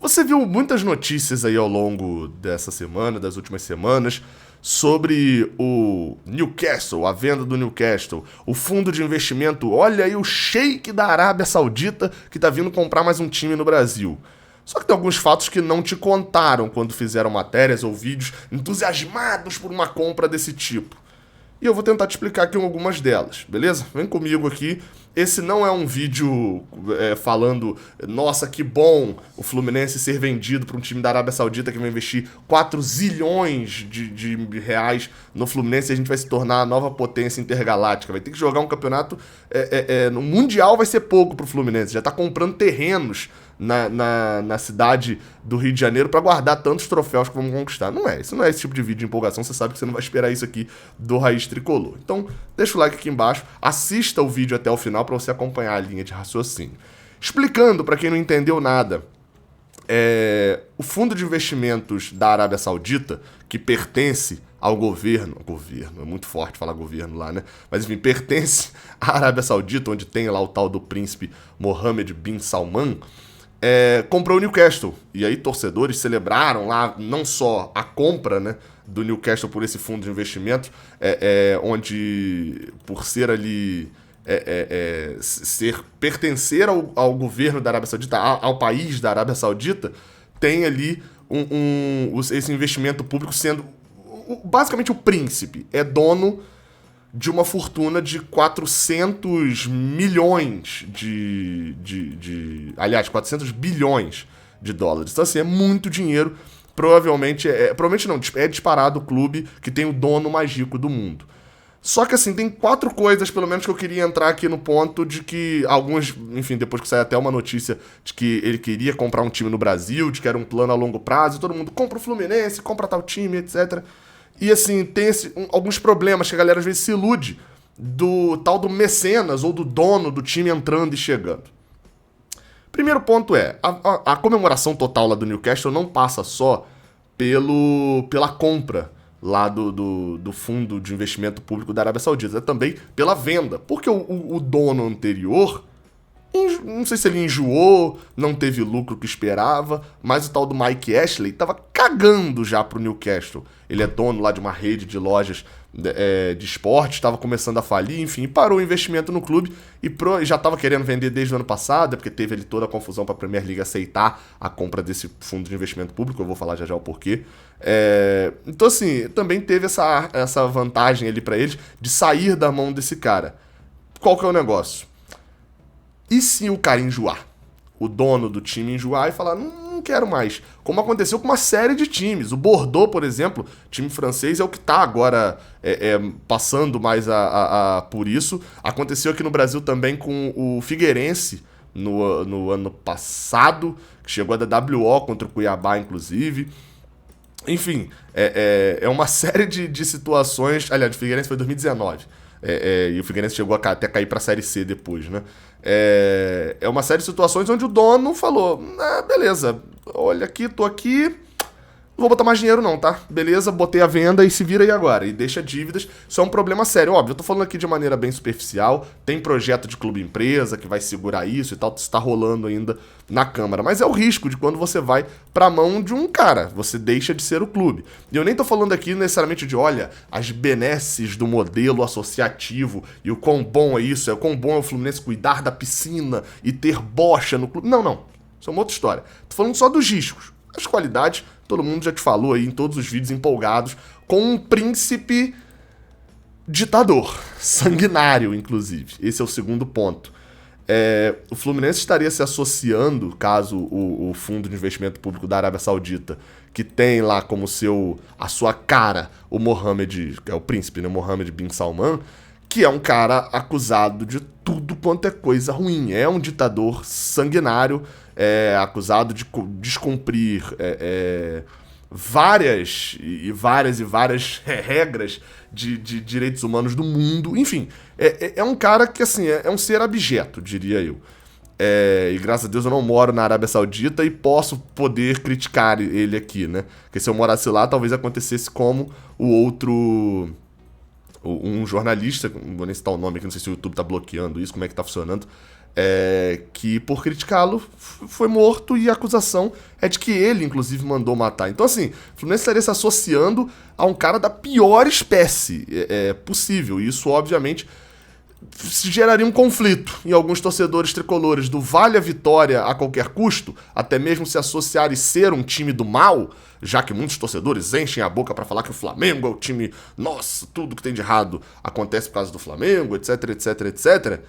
Você viu muitas notícias aí ao longo dessa semana, das últimas semanas, sobre o Newcastle, a venda do Newcastle, o fundo de investimento, olha aí o sheik da Arábia Saudita que tá vindo comprar mais um time no Brasil. Só que tem alguns fatos que não te contaram quando fizeram matérias ou vídeos entusiasmados por uma compra desse tipo. E eu vou tentar te explicar aqui algumas delas, beleza? Vem comigo aqui. Esse não é um vídeo falando, nossa, que bom o Fluminense ser vendido para um time da Arábia Saudita que vai investir 4 zilhões de reais no Fluminense e a gente vai se tornar a nova potência intergaláctica. Vai ter que jogar um campeonato no Mundial, vai ser pouco pro Fluminense. Já tá comprando terrenos na cidade do Rio de Janeiro para guardar tantos troféus que vamos conquistar. Isso não é esse tipo de vídeo de empolgação, você sabe que você não vai esperar isso aqui do Raiz Tricolor. Então, deixa o like aqui embaixo, assista o vídeo até o final para você acompanhar a linha de raciocínio. Explicando, para quem não entendeu nada, o fundo de investimentos da Arábia Saudita, que pertence ao governo, é muito forte falar governo lá, né? Mas enfim, pertence à Arábia Saudita, onde tem lá o tal do príncipe Mohammed bin Salman, comprou o Newcastle. E aí torcedores celebraram lá não só a compra, né, do Newcastle por esse fundo de investimento, onde por ser ali pertencer ao governo da Arábia Saudita, ao país da Arábia Saudita, tem ali esse investimento público sendo basicamente o príncipe é dono de uma fortuna de 400 milhões aliás, 400 bilhões de dólares. Então, assim, é muito dinheiro. Provavelmente não, é disparado o clube que tem o dono mais rico do mundo. Só que, assim, tem 4 coisas, pelo menos, que eu queria entrar aqui no ponto de que alguns, enfim, depois que saiu até uma notícia de que ele queria comprar um time no Brasil, de que era um plano a longo prazo, todo mundo compra o Fluminense, compra tal time, etc. E, assim, tem alguns problemas que a galera às vezes se ilude do tal do mecenas ou do dono do time entrando e chegando. Primeiro ponto a comemoração total lá do Newcastle não passa só pela compra lá do fundo de investimento público da Arábia Saudita, é também pela venda, porque o dono anterior, não sei se ele enjoou, não teve lucro que esperava, mas o tal do Mike Ashley tava cagando já pro Newcastle. Ele é dono lá de uma rede de lojas de esporte, estava começando a falir, enfim, parou o investimento no clube e já estava querendo vender desde o ano passado, porque teve ali toda a confusão para a Premier League aceitar a compra desse fundo de investimento público, eu vou falar já o porquê. Então, assim, também teve essa vantagem ali para eles de sair da mão desse cara. Qual que é o negócio? E se o cara enjoar? O dono do time enjoar e falar, não quero mais. Como aconteceu com uma série de times. O Bordeaux, por exemplo, time francês, é o que está agora passando mais por isso. Aconteceu aqui no Brasil também com o Figueirense no ano passado, que chegou a dar WO contra o Cuiabá, inclusive. Enfim, é uma série de situações. Aliás, o Figueirense foi em 2019. E o Figueirense chegou até cair para a Série C depois, né? É uma série de situações onde o dono falou, beleza, olha aqui, tô aqui, não vou botar mais dinheiro não, tá? Beleza, botei a venda e se vira aí agora. E deixa dívidas, isso é um problema sério. Óbvio, eu tô falando aqui de maneira bem superficial, tem projeto de clube-empresa que vai segurar isso e tal, isso tá rolando ainda na Câmara. Mas é o risco de quando você vai pra mão de um cara, você deixa de ser o clube. E eu nem tô falando aqui necessariamente de, olha, as benesses do modelo associativo e o quão bom é isso, o quão bom é o Fluminense cuidar da piscina e ter bocha no clube. Não. Isso é uma outra história. Tô falando só dos riscos. As qualidades, todo mundo já te falou aí em todos os vídeos empolgados, com um príncipe ditador, sanguinário, inclusive. Esse é o segundo ponto. O Fluminense estaria se associando, caso o fundo de investimento público da Arábia Saudita, que tem lá como a sua cara o Mohammed, que é o príncipe, né, Mohammed bin Salman, que é um cara acusado de tudo quanto é coisa ruim. É um ditador sanguinário, acusado de descumprir várias regras de direitos humanos do mundo. Enfim, é um cara que, assim, é um ser abjeto, diria eu. E graças a Deus eu não moro na Arábia Saudita e posso poder criticar ele aqui, né? Porque se eu morasse lá, talvez acontecesse como o outro... Um jornalista, não vou nem citar o nome aqui, não sei se o YouTube tá bloqueando isso, como é que tá funcionando, que por criticá-lo foi morto e a acusação é de que ele, inclusive, mandou matar. Então, assim, o Fluminense estaria se associando a um cara da pior espécie possível. E isso, obviamente, geraria um conflito em alguns torcedores tricolores do vale a vitória a qualquer custo, até mesmo se associar e ser um time do mal, já que muitos torcedores enchem a boca pra falar que o Flamengo é o time, nossa, tudo que tem de errado acontece por causa do Flamengo, etc, etc, etc.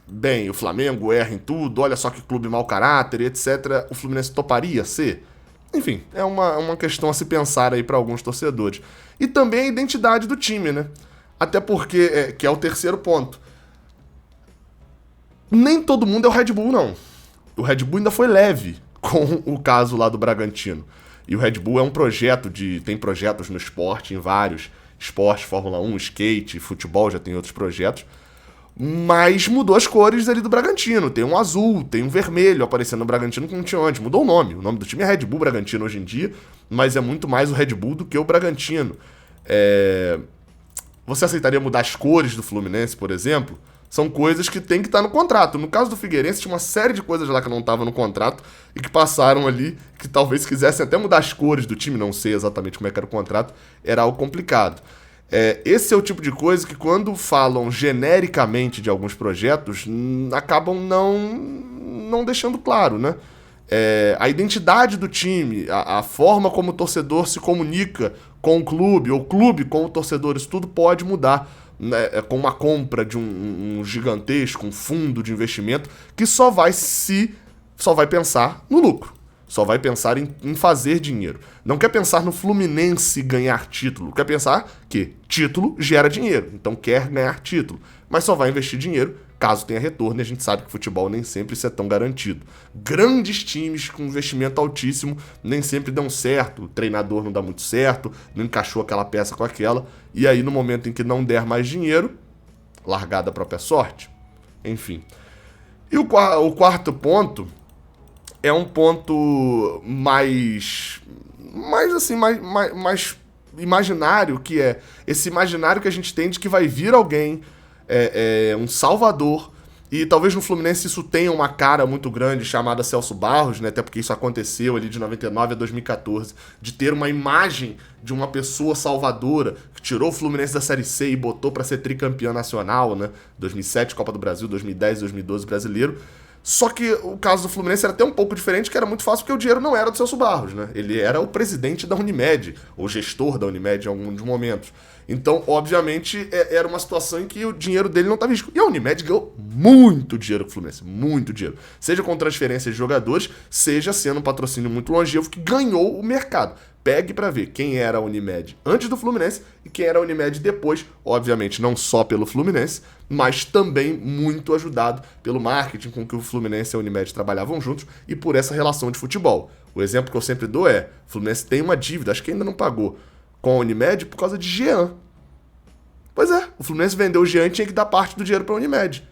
Bem, o Flamengo erra em tudo, olha só que clube mau caráter, etc. O Fluminense toparia ser? Enfim, é uma questão a se pensar aí pra alguns torcedores. E também a identidade do time, né? Até porque, que é o terceiro ponto, nem todo mundo é o Red Bull, não. O Red Bull ainda foi leve com o caso lá do Bragantino. E o Red Bull é um projeto tem projetos no esporte, em vários esportes, Fórmula 1, skate, futebol, já tem outros projetos. Mas mudou as cores ali do Bragantino. Tem um azul, tem um vermelho aparecendo no Bragantino que não tinha antes. Mudou o nome. O nome do time é Red Bull Bragantino hoje em dia, mas é muito mais o Red Bull do que o Bragantino. Você aceitaria mudar as cores do Fluminense, por exemplo? São coisas que tem que estar no contrato. No caso do Figueirense, tinha uma série de coisas lá que não estavam no contrato e que passaram ali, que talvez quisessem até mudar as cores do time, não sei exatamente como é que era o contrato, era algo complicado. Esse é o tipo de coisa que, quando falam genericamente de alguns projetos, acabam não deixando claro, né? A identidade do time, a forma como o torcedor se comunica com o clube, ou o clube com o torcedor, isso tudo pode mudar, né, com uma compra de um gigantesco, um fundo de investimento que só vai pensar no lucro. Só vai pensar em fazer dinheiro. Não quer pensar no Fluminense ganhar título. Quer pensar que título gera dinheiro. Então quer ganhar título. Mas só vai investir dinheiro caso tenha retorno. E a gente sabe que futebol nem sempre isso é tão garantido. Grandes times com investimento altíssimo nem sempre dão certo. O treinador não dá muito certo. Não encaixou aquela peça com aquela. E aí, no momento em que não der mais dinheiro, largada a própria sorte. Enfim. E o quarto ponto é um ponto mais imaginário, que é esse imaginário que a gente tem de que vai vir alguém, um salvador, e talvez no Fluminense isso tenha uma cara muito grande chamada Celso Barros, né? Até porque isso aconteceu ali de 99 a 2014, de ter uma imagem de uma pessoa salvadora que tirou o Fluminense da Série C e botou para ser tricampeão nacional, né? 2007 Copa do Brasil, 2010, 2012 Brasileiro. Só que o caso do Fluminense era até um pouco diferente, que era muito fácil porque o dinheiro não era do Celso Barros, né? Ele era o presidente da Unimed, ou gestor da Unimed em alguns momentos. Então, obviamente, era uma situação em que o dinheiro dele não estava em risco. E a Unimed ganhou muito dinheiro com o Fluminense, muito dinheiro. Seja com transferências de jogadores, seja sendo um patrocínio muito longevo que ganhou o mercado. Pegue para ver quem era a Unimed antes do Fluminense e quem era a Unimed depois, obviamente não só pelo Fluminense, mas também muito ajudado pelo marketing com que o Fluminense e a Unimed trabalhavam juntos e por essa relação de futebol. O exemplo que eu sempre dou o Fluminense tem uma dívida, acho que ainda não pagou, com a Unimed por causa de Jean. Pois é, o Fluminense vendeu o Jean e tinha que dar parte do dinheiro para a Unimed.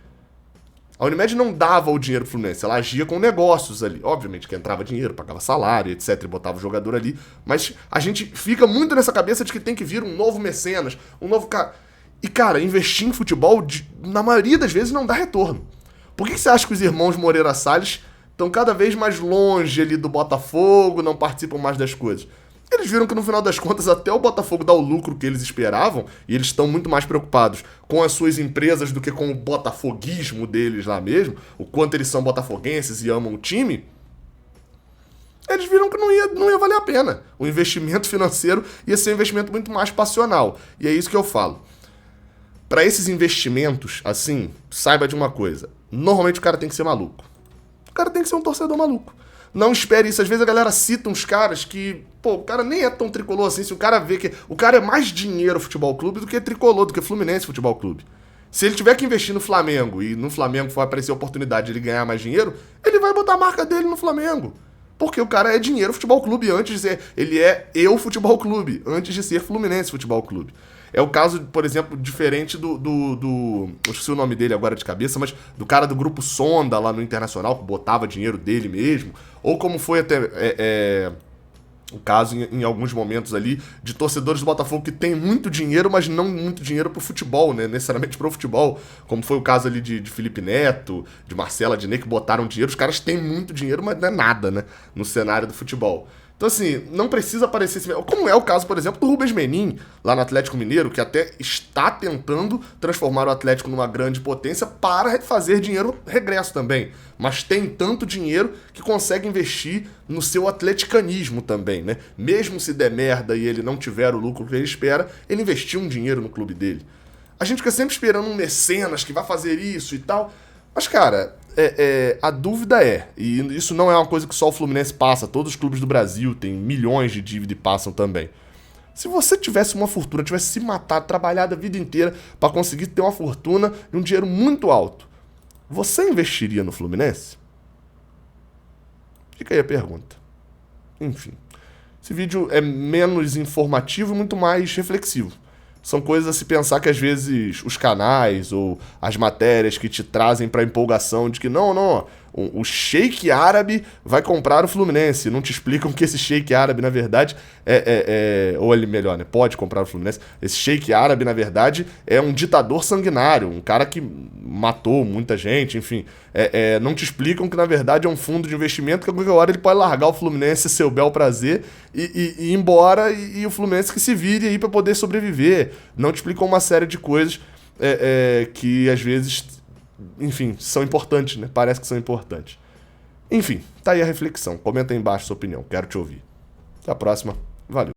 A Unimed não dava o dinheiro pro Fluminense, ela agia com negócios ali. Obviamente que entrava dinheiro, pagava salário, etc, e botava o jogador ali. Mas a gente fica muito nessa cabeça de que tem que vir um novo mecenas, um novo cara. E, cara, investir em futebol, na maioria das vezes, não dá retorno. Por que você acha que os irmãos Moreira Salles estão cada vez mais longe ali do Botafogo, não participam mais das coisas? Eles viram que no final das contas até o Botafogo dá o lucro que eles esperavam e eles estão muito mais preocupados com as suas empresas do que com o botafoguismo deles lá mesmo, o quanto eles são botafoguenses e amam o time. Eles viram que não ia valer a pena. O investimento financeiro ia ser um investimento muito mais passional. E é isso que eu falo. Para esses investimentos, assim, saiba de uma coisa. Normalmente o cara tem que ser maluco. O cara tem que ser um torcedor maluco. Não espere isso. Às vezes a galera cita uns caras que, o cara nem é tão tricolor assim. Se o cara vê que o cara é mais dinheiro futebol clube do que tricolor, do que Fluminense Futebol Clube. Se ele tiver que investir no Flamengo e no Flamengo for aparecer a oportunidade de ele ganhar mais dinheiro, ele vai botar a marca dele no Flamengo. Porque o cara é dinheiro futebol clube antes de ser... Ele é eu futebol clube antes de ser Fluminense Futebol Clube. É o caso, por exemplo, diferente do eu esqueci o nome dele agora de cabeça, mas do cara do Grupo Sonda lá no Internacional, que botava dinheiro dele mesmo. Ou como foi até... o caso em alguns momentos ali de torcedores do Botafogo que tem muito dinheiro, mas não muito dinheiro pro futebol, né? Necessariamente pro futebol, como foi o caso ali de Felipe Neto, de Marcelo Adnet, que botaram dinheiro. Os caras têm muito dinheiro, mas não é nada, né? No cenário do futebol. Então, assim, não precisa parecer esse... Como é o caso, por exemplo, do Rubens Menin, lá no Atlético Mineiro, que até está tentando transformar o Atlético numa grande potência para fazer dinheiro regresso também. Mas tem tanto dinheiro que consegue investir no seu atleticanismo também, né? Mesmo se der merda e ele não tiver o lucro que ele espera, ele investiu um dinheiro no clube dele. A gente fica sempre esperando um mecenas que vai fazer isso e tal. Mas, cara, a dúvida e isso não é uma coisa que só o Fluminense passa, todos os clubes do Brasil têm milhões de dívida e passam também. Se você tivesse uma fortuna, tivesse se matado, trabalhado a vida inteira para conseguir ter uma fortuna e um dinheiro muito alto, você investiria no Fluminense? Fica aí a pergunta. Enfim, esse vídeo é menos informativo e muito mais reflexivo. São coisas a se pensar que às vezes os canais ou as matérias que te trazem para empolgação de que não, o sheik árabe vai comprar o Fluminense. Não te explicam que esse sheik árabe, na verdade, ou ele melhor, né? Pode comprar o Fluminense. Esse sheik árabe, na verdade, é um ditador sanguinário, um cara que matou muita gente, enfim. Não te explicam que, na verdade, é um fundo de investimento que a qualquer hora ele pode largar o Fluminense, seu bel prazer, e ir embora, e o Fluminense que se vire aí para poder sobreviver. Não te explicam uma série de coisas que, às vezes, enfim, são importantes, né? Parece que são importantes. Enfim, tá aí a reflexão. Comenta aí embaixo a sua opinião. Quero te ouvir. Até a próxima. Valeu.